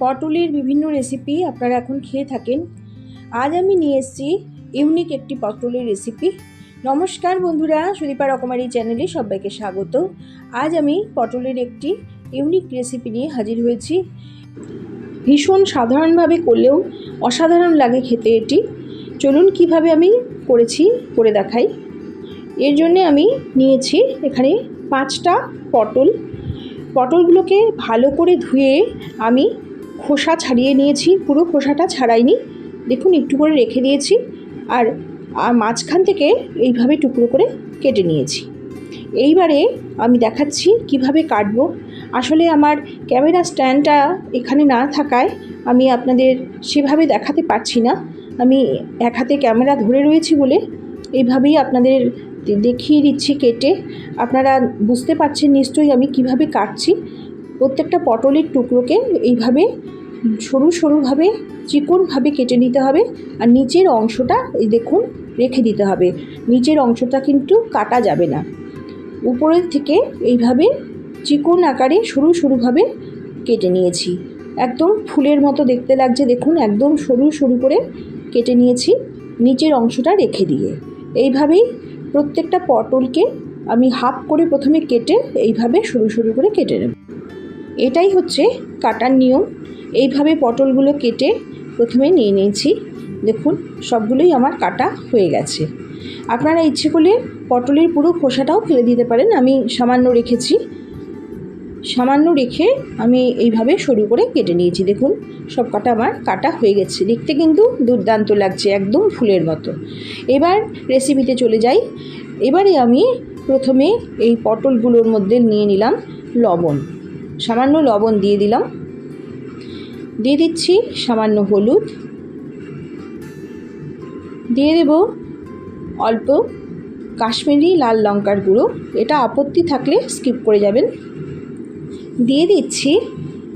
পটলের বিভিন্ন রেসিপি আপনারা এখন খেয়ে থাকেন। আজ আমি নিয়ে এসেছি ইউনিক একটি পটলের রেসিপি। নমস্কার বন্ধুরা, সুদীপা রকমারি চ্যানেলে সবাইকে স্বাগত। আজ আমি পটলের একটি ইউনিক রেসিপি নিয়ে হাজির হয়েছি। ভীষণ সাধারণভাবে করলেও অসাধারণ লাগে খেতে এটি। চলুন কিভাবে আমি করেছি করে দেখাই। এর জন্যে আমি নিয়েছি এখানে 5টা পটলগুলোকে ভালো করে ধুয়ে আমি খোসা ছাড়িয়ে নিয়েছি। পুরো খোসাটা ছাড়াইনি, দেখুন একটু করে রেখে দিয়েছি। আর মাঝখান থেকে এইভাবে টুকরো করে কেটে নিয়েছি। এইবারে আমি দেখাচ্ছি কিভাবে কাটবো। আসলে আমার ক্যামেরা স্ট্যান্ডটা এখানে না থাকায় আমি আপনাদের সেভাবে দেখাতে পারছি না। আমি এক হাতে ক্যামেরা ধরে রয়েছি বলে এইভাবেই আপনাদের দেখিয়ে দিচ্ছি কেটে। আপনারা বুঝতে পারছেন নিশ্চয়ই আমি কিভাবে কাটছি। প্রত্যেকটা পটলের টুকরোকে এইভাবে সরু সরুভাবে চিকনভাবে কেটে নিতে হবে। আর নিচের অংশটা দেখুন রেখে দিতে হবে। নিচের অংশটা কিন্তু কাটা যাবে না। উপরের থেকে এইভাবে চিকন আকারে সরু সরুভাবে কেটে নিয়েছি। একদম ফুলের মতো দেখতে লাগছে, দেখুন একদম সরু সরু করে কেটে নিয়েছি, নিচের অংশটা রেখে দিয়ে। এইভাবেই প্রত্যেকটা পটলকে আমি হাফ করে প্রথমে কেটে এইভাবে সরু সরু করে কেটে নেব। এটাই হচ্ছে কাটার নিয়ম। এইভাবে পটলগুলো কেটে প্রথমে নিয়ে নিয়েছি। দেখুন সবগুলোই আমার কাটা হয়ে গেছে। আপনারা ইচ্ছে করলে পটলের পুরো খোসাটাও ফেলে দিতে পারেন। আমি সামান্য রেখেছি, সামান্য রেখে আমি এইভাবে সরু করে কেটে নিয়েছি। দেখুন সব কাটা আমার কাটা হয়ে গেছে। দেখতে কিন্তু দুর্দান্ত লাগছে, একদম ফুলের মতো। এবার রেসিপিতে চলে যাই। এবারে আমি প্রথমে এই পটলগুলোর মধ্যে নিয়ে নিলাম লবণ। সামান্য লবণ দিয়ে দিলাম। দিয়ে দিচ্ছি সামান্য হলুদ, দিয়ে দেব অল্প কাশ্মীরি লাল লঙ্কার গুঁড়ো। এটা আপত্তি থাকলে স্কিপ করে যাবেন। দিয়ে দিচ্ছি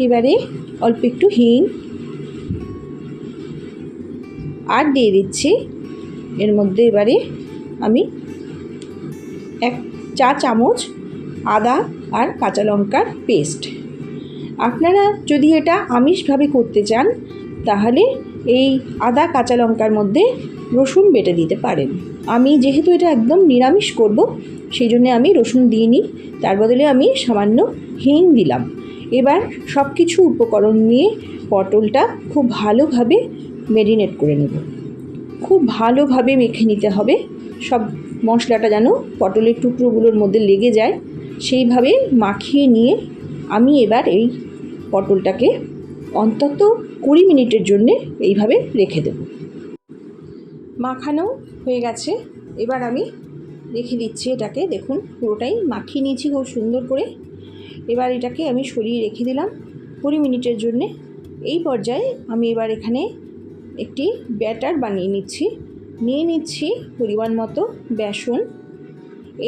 এবারে অল্প একটু হিং। আর দিয়ে দিচ্ছি এর মধ্যে এবারে আমি 1 চা চামচ আদা আর কাঁচা লঙ্কার পেস্ট। আপনারা যদি এটা আমিষভাবে করতে চান তাহলে এই আদা কাঁচা লঙ্কার মধ্যে রসুন বেটে দিতে পারেন। আমি যেহেতু এটা একদম নিরামিষ করব সেই জন্য আমি রসুন দিইনি, তার বদলে আমি সামান্য হিং দিলাম। এবার সব কিছু উপকরণ নিয়ে পটলটা খুব ভালোভাবে ম্যারিনেট করে নেব। খুব ভালোভাবে মেখে নিতে হবে। সব মশলাটা যেন পটলের টুকরোগুলোর মধ্যে লেগে যায় সেইভাবে মাখিয়ে নিয়ে আমি এবার এই পটলটাকে অন্তত 20 মিনিটের জন্যে এইভাবে রেখে দেব। মাখানো হয়ে গেছে। এবার আমি রেখে দিচ্ছি এটাকে। দেখুন পুরোটাই মাখিয়ে নিয়েছি খুব সুন্দর করে। এবার এটাকে আমি সরিয়ে রেখে দিলাম 20 মিনিটের জন্যে। এই পর্যায়ে আমি এবার এখানে একটি ব্যাটার বানিয়ে নিচ্ছি। নিয়ে নিচ্ছি পরিমাণ মতো বেসন।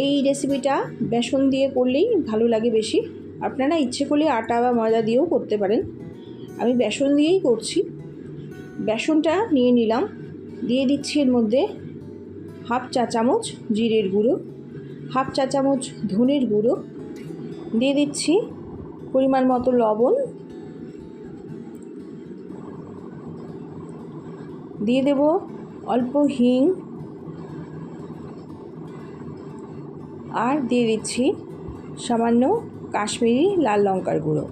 এই রেসিপিটা বেসন দিয়ে করলেই ভালো লাগে বেশি। আপনারা ইচ্ছে করলে আটা বা ময়দা দিয়েও করতে পারেন। আমি বেসন দিয়েই করছি। বেসনটা নিয়ে নিলাম। দিয়ে দিচ্ছি এর মধ্যে হাফ চা চামচ জিরের গুঁড়ো, হাফ চা চামচ ধনের গুঁড়ো, দিয়ে দিচ্ছি পরিমাণ মতো লবণ, দিয়ে দেব অল্প হিং, আর দিয়ে দিচ্ছি সামান্য কাশ্মীরি লাল লঙ্কার গুঁড়ো।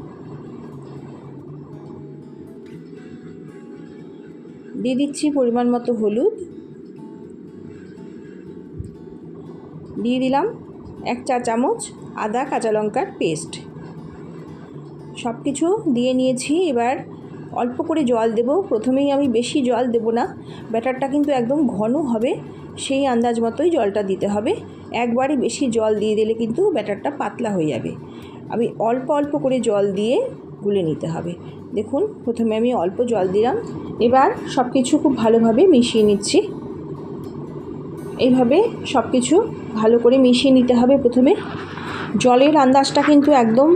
দিয়ে দিচ্ছি পরিমাণ মতো হলুদ, দিয়ে দিলাম 1 চা চামচ আদা কাঁচা লঙ্কার পেস্ট। সব কিছু দিয়ে নিয়েছি। এবার অল্প করে জল দেব। প্রথমেই আমি বেশি জল দেব না, ব্যাটারটা কিন্তু একদম ঘন হবে, সেই আন্দাজ মতোই জলটা দিতে হবে। একবারে বেশি জল দিয়ে দিলে কিন্তু ব্যাটারটা পাতলা হয়ে যাবে। আমি অল্প অল্প করে জল দিয়ে গুলে নিতে হবে। দেখুন প্রথমে আমি অল্প জল দিলাম। এবার সব কিছু খুব ভালোভাবে মিশিয়ে নিচ্ছি। এইভাবে সব কিছু ভালো করে মিশিয়ে নিতে হবে। প্রথমে জলের আন্দাজটা কিন্তু একদম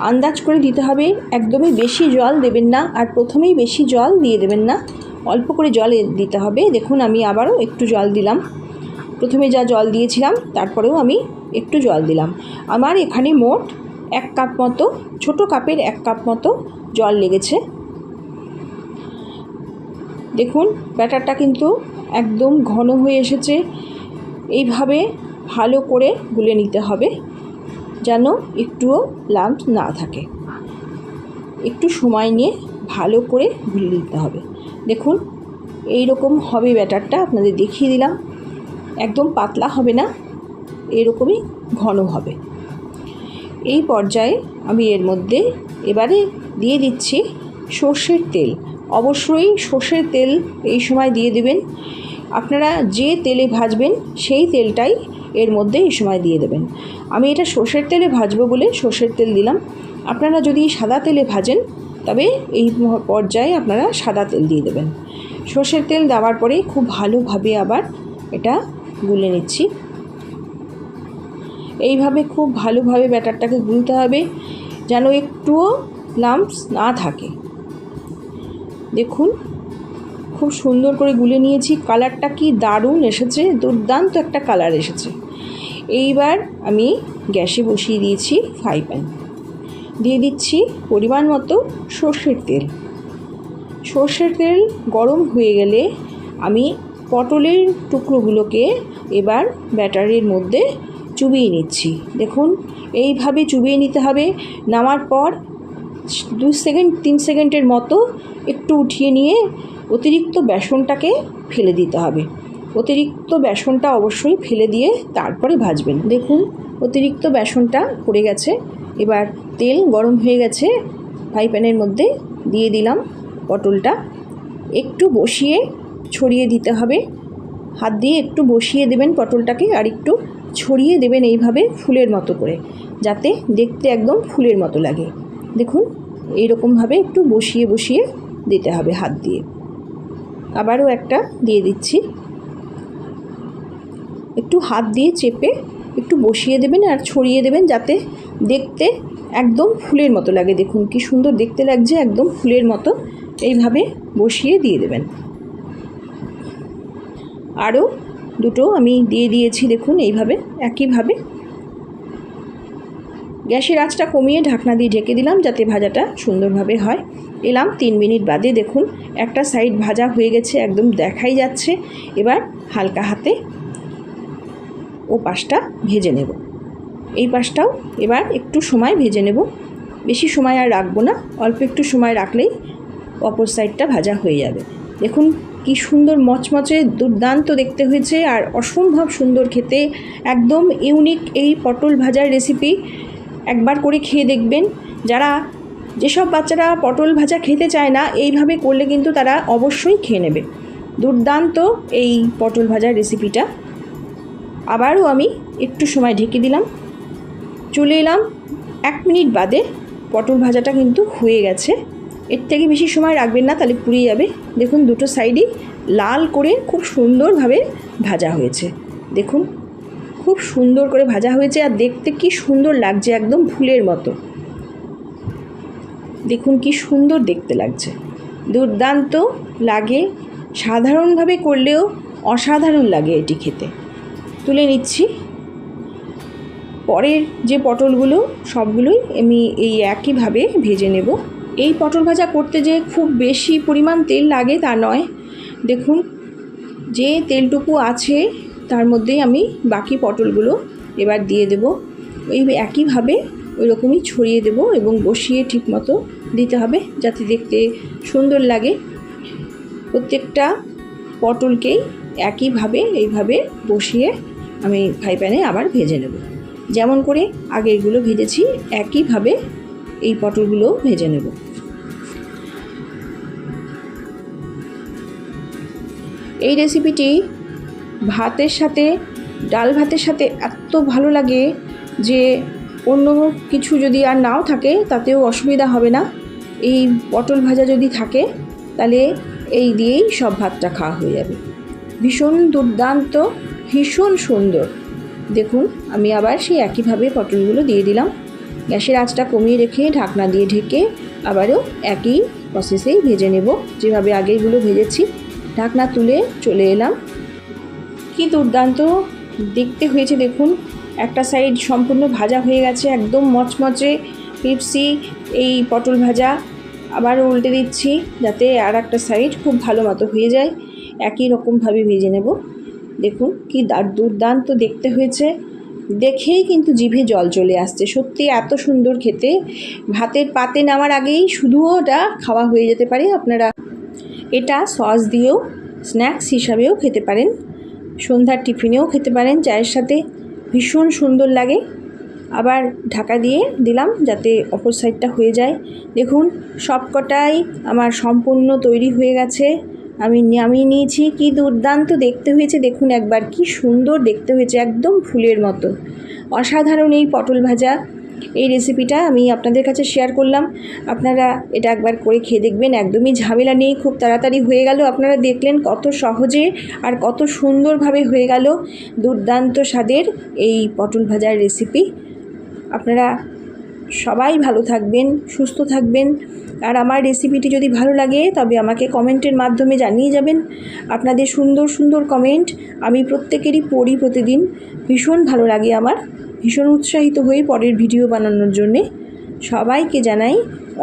আন্দাজ করে দিতে হবে। একদমই বেশি জল দেবেন না, আর প্রথমেই বেশি জল দিয়ে দেবেন না, অল্প করে জল দিতে হবে। দেখুন আমি আবারও একটু জল দিলাম। প্রথমে যা জল দিয়েছিলাম তারপরেও আমি একটু জল দিলাম। আমার এখানে মোট 1 কাপ মতো, ছোটো কাপের 1 কাপ মতো জল লেগেছে। দেখুন ব্যাটারটা কিন্তু একদম ঘন হয়ে এসেছে। এইভাবে ভালো করে গুলে নিতে হবে যেন একটুও লাম্প না থাকে। একটু সময় নিয়ে ভালো করে গুলে নিতে হবে। দেখুন এই রকম হবে ব্যাটারটা, আপনাদের দেখিয়ে দিলাম। একদম পাতলা হবে না, এরকমই ঘন হবে। এই পর্যায়ে আমি এর মধ্যে এবারে দিয়ে দিচ্ছি সর্ষের তেল। অবশ্যই সর্ষের তেল এই সময় দিয়ে দেবেন। আপনারা যে তেলে ভাজবেন সেই তেলটাই এর মধ্যে এই সময় দিয়ে দেবেন। আমি এটা সর্ষের তেলে ভাজবো বলে সর্ষের তেল দিলাম। আপনারা যদি সাদা তেলে ভাজেন তবে এই পর্যায়ে আপনারা সাদা তেল দিয়ে দেবেন। সর্ষের তেল দেওয়ার পরে খুব ভালোভাবে আবার এটা গুলে নিচ্ছি। এইভাবে খুব ভালোভাবে ব্যাটারটাকে গুলতে হবে যেন একটুও লাম্পস না থাকে। দেখুন খুব সুন্দর করে গুলে নিয়েছি। কালারটা কি দারুণ এসেছে, দুর্দান্ত একটা কালার এসেছে। এইবার আমি গ্যাসে বসিয়ে দিয়েছি ফ্রাই প্যান। দিয়ে দিচ্ছি পরিমাণ মতো সর্ষের তেল। সর্ষের তেল গরম হয়ে গেলে আমি পটলের টুকরোগুলোকে এবার ব্যাটারের মধ্যে চুবিয়ে নিচ্ছি। দেখুন এইভাবে চুবিয়ে নিতে হবে। নামার পর 2 সেকেন্ড 3 সেকেন্ডের মতো একটু উঠিয়ে নিয়ে অতিরিক্ত বেসনটাকে ফেলে দিতে হবে। অতিরিক্ত বেসনটা অবশ্যই ফেলে দিয়ে তারপরে ভাজবেন। দেখুন অতিরিক্ত বেসনটা পড়ে গেছে। এবার তেল গরম হয়ে গেছে, ফ্রাই প্যানের মধ্যে দিয়ে দিলাম পটলটা। একটু বসিয়ে ছড়িয়ে দিতে হবে। হাত দিয়ে একটু বসিয়ে দেবেন পটলটাকে, আর একটু ছড়িয়ে দেবেন এইভাবে ফুলের মতো করে, যাতে দেখতে একদম ফুলের মতো লাগে। দেখুন এইরকমভাবে একটু বসিয়ে বসিয়ে দিতে হবে হাত দিয়ে। আবারও একটা দিয়ে দিচ্ছি। একটু হাত দিয়ে চেপে একটু বসিয়ে দেবেন আর ছড়িয়ে দেবেন যাতে দেখতে একদম ফুলের মতো লাগে। দেখুন কি সুন্দর দেখতে লাগছে, একদম ফুলের মতো। এইভাবে বসিয়ে দিয়ে দেবেন। আরও দুটো আমি দিয়ে দিয়েছি। দেখুন এইভাবে একইভাবে গ্যাসের আঁচটা কমিয়ে ঢাকনা দিয়ে ঢেকে দিলাম যাতে ভাজাটা সুন্দরভাবে হয়। এলাম 3 মিনিট বাদে। দেখুন একটা সাইড ভাজা হয়ে গেছে, একদম দেখাই যাচ্ছে। এবার হালকা হাতে ও পাশটা ভেজে নেব। এই পাশটাও এবার একটু সময় ভেজে নেব। বেশি সময় আর রাখবো না, অল্প একটু সময় রাখলেই অপর সাইডটা ভাজা হয়ে যাবে। দেখুন কি সুন্দর মচমচে দুর্দান্ত দেখতে হয়েছে আর অসম্ভব সুন্দর খেতে। একদম ইউনিক এই পটল ভাজার রেসিপি। একবার করে খেয়ে দেখবেন। যেসব বাচ্চারা পটল ভাজা খেতে চায় না, এইভাবে করলে কিন্তু তারা অবশ্যই খেয়ে নেবে। দুর্দান্ত এই পটল ভাজার রেসিপিটা। আবারও আমি একটু সময় ঢেকে দিলাম। চলে এলাম 1 মিনিট বাদে। পটল ভাজাটা কিন্তু হয়ে গেছে। এর থেকে বেশি সময় রাখবেন না, তাহলে পুড়ে যাবে। দেখুন দুটো সাইডই লাল করে খুব সুন্দরভাবে ভাজা হয়েছে। দেখুন খুব সুন্দর করে ভাজা হয়েছে আর দেখতে কি সুন্দর লাগছে, একদম ফুলের মতো। দেখুন কি সুন্দর দেখতে লাগছে, দুর্দান্ত লাগে। সাধারণভাবে করলেও অসাধারণ লাগে এটি খেতে। তুলে নিচ্ছি। পরের যে পটলগুলো সবগুলোই আমি এই একইভাবে ভেজে নেব। এই পটল ভাজা করতে যে খুব বেশি পরিমাণ তেল লাগে তা নয়। দেখুন যে তেলটুকু আছে তার মধ্যেই আমি বাকি পটলগুলো এবার দিয়ে দেব। ওই একইভাবে ওই রকমই ছড়িয়ে দেব এবং বসিয়ে ঠিকমতো দিতে হবে যাতে দেখতে সুন্দর লাগে। প্রত্যেকটা পটলকেই একইভাবে এইভাবে বসিয়ে আমি ফ্রাই প্যানে আবার ভেজে নেব। যেমন করে আগেরগুলো ভেজেছি একইভাবে এই পটলগুলো ভেজে নেব। এই রেসিপিটি ভাতের সাথে, ডাল ভাতের সাথে এত ভালো লাগে যে অন্য কিছু যদি আর নাও থাকে তাতেও অসুবিধা হবে না। এই পটল ভাজা যদি থাকে তাহলে এই দিয়েই সব ভাতটা খাওয়া হয়ে যাবে। ভীষণ দুর্দান্ত, ভীষণ সুন্দর। দেখুন আমি আবার সেই একইভাবে পটলগুলো দিয়ে দিলাম। গ্যাসের আঁচটা কমিয়ে রেখে ঢাকনা দিয়ে ঢেকে আবারও একই প্রসেসেই ভেজে নেব যেভাবে আগেরগুলো ভেজেছি। ঢাকনা তুলে চলে এলাম। কি দুর্দান্ত দেখতে হয়েছে দেখুন। একটা সাইড সম্পূর্ণ ভাজা হয়ে গেছে, একদম মচমচে ক্রিপসি এই পটল ভাজা। আবারও উল্টে দিচ্ছি যাতে আর একটা সাইড খুব ভালো মতো হয়ে যায়। একই রকমভাবে ভেজে নেব। দেখুন কি দুর্দান্ত দেখতে হয়েছে, দেখেই কিন্তু জিভে জল চলে আসছে। সত্যি এত সুন্দর খেতে, ভাতের পাতে নেওয়ার আগেই শুধু ওটা খাওয়া হয়ে যেতে পারে। আপনারা এটা সস দিয়েও স্ন্যাক্স হিসাবেও খেতে পারেন, সন্ধ্যার টিফিনেও খেতে পারেন, চায়ের সাথে ভীষণ সুন্দর লাগে। আবার ঢাকা দিয়ে দিলাম যাতে অপর সাইডটা হয়ে যায়। দেখুন সবকটাই আমার সম্পূর্ণ তৈরি হয়ে গেছে, আমি নামিয়ে নিয়েছি। কি দুর্দান্ত দেখতে হয়েছে দেখুন একবার, কি সুন্দর দেখতে হয়েছে, একদম ফুলের মতো। অসাধারণ এই পটল ভাজা, এই রেসিপিটা আমি আপনাদের কাছে শেয়ার করলাম। আপনারা এটা একবার করে খেয়ে দেখবেন, একদমই ঝামেলা নেই, খুব তাড়াতাড়ি হয়ে গেল। আপনারা দেখলেন কত সহজে আর কত সুন্দরভাবে হয়ে গেল দুর্দান্ত স্বাদের এই পটল ভাজার রেসিপি। আপনারা সবাই ভালো থাকবেন, সুস্থ থাকবেন। আর আমার রেসিপিটি যদি ভালো লাগে তবে আমাকে কমেন্টের মাধ্যমে জানিয়ে যাবেন। আপনাদের সুন্দর সুন্দর কমেন্ট আমি প্রত্যেকেরই পড়ি প্রতিদিন, ভীষণ ভালো লাগে আমার, ভীষণ উৎসাহিত হয়ে পরের ভিডিও বানানোর জন্যে। সবাইকে জানাই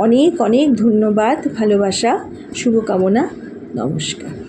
অনেক অনেক ধন্যবাদ, ভালোবাসা, শুভকামনা, নমস্কার।